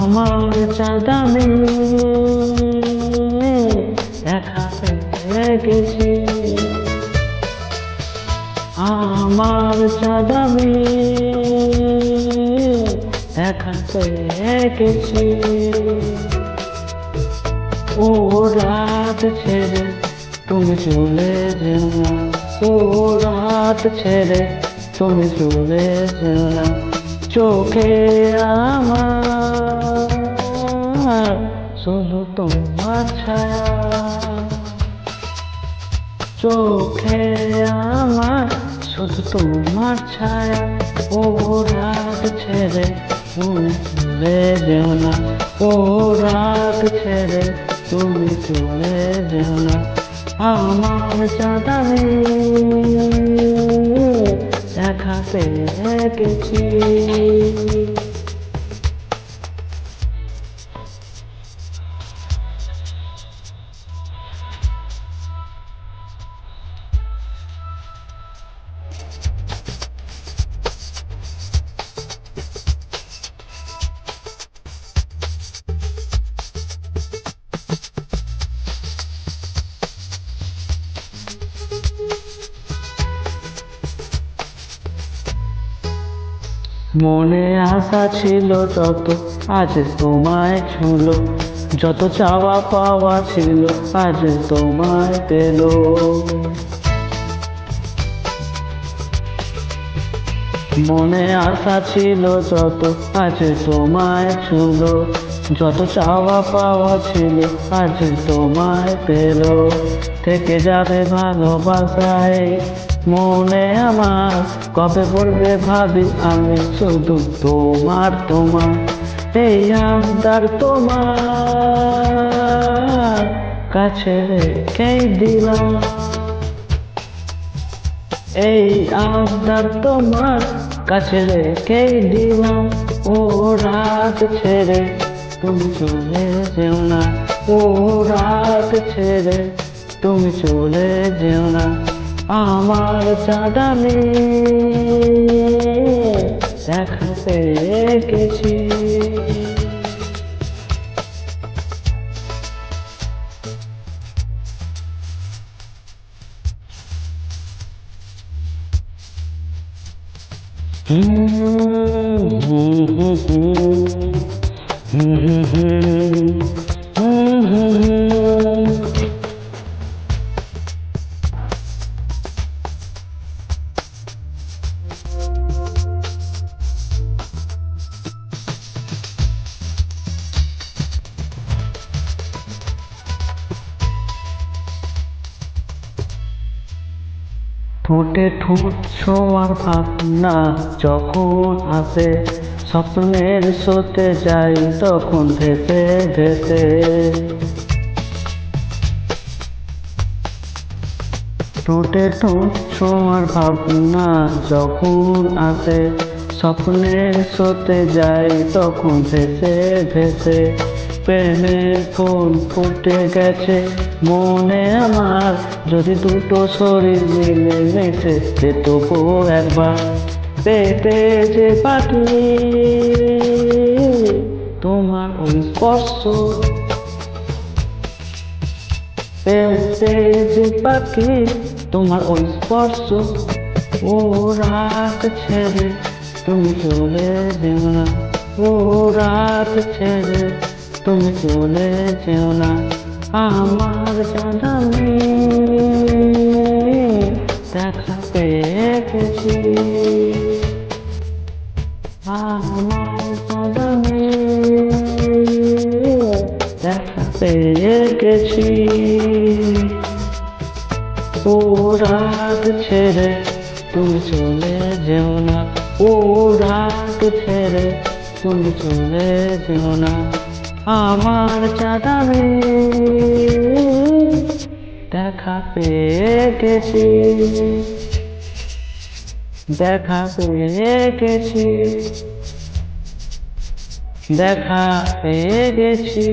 আমার চাঁদানি দেখা পেয়ে গেছি, আমার চাঁদানি দেখা পেয়ে গেছি। ও রাত ছেড়ে তুমি চলে যেও না, ও রাত ছেড়ে তুমি চলে যেও না। চোখে আমার শুধু তোমার ছায়া, চোখে আমার শুধু তোমার ছায়া। ও রাত ছেড়ে তুমি চলে যেও না, ও রাত ছেড়ে তুমি চলে যেও না। আমার চাঁদানি দেখা পেয়ে গেছি। মনে আশা ছিল যত আজ তোমায় ছুলো, যত চাওয়া পাওয়া ছিল আজ তোমায় পেল। মনে আশা ছিল যত আজ তোমায় ছুলো, যত চাওয়া পাওয়া ছিল আজ তোমায় পেল। থেকে যাবে ভালোবাসায় মনে আমার, কবে বলবে ভাবি আমি শুধু তোমার তোমার। এই আবদার তোমার কাছে রেখেই দিলাম, এই আবদার তোমার কাছে রেখেই দিলাম। ও রাত ছেড়ে তুমি চলে যেও না, ও রাত ছেড়ে তুমি চলে যেও না। আমার চাঁদানি দেখা পেয়ে গেছি। ঠোঁটে ঠোঁট ছোঁয়ার ভাবনা যখন আসে, স্বপ্নের স্রোতে যাই তখন ভেসে ভেসে। ঠোঁটে ঠোঁট ছোঁয়ার ভাবনা যখন আসে, স্বপ্নের স্রোতে যাই তখন ভেসে ভেসে। প্রেমের ফুল ফুটে গেছে মনে আমার, যদি দুটো শরীর মিলে মিশে যেত একবার। পেতে যে পাখি তোমার ওই স্পর্শ, পেতে যে পাখি তোমার ওই স্পর্শ। ও রাত ছেড়ে তুমি চলে যেও না, ও রাত ছেড়ে তুমি চলে যেও না। আমার চাঁদানি দেখা পেয়ে গেছি, আমার চাঁদানি দেখা পেয়ে গেছি। ও রাত ছেড়ে তুমি চলে যেও না, ও রাত ছেড়ে তুমি চলে যেও না। আমার চাঁদা দেখা পেয়ে গেছি, দেখা পেয়ে গেছি, দেখা পেয়ে গেছি।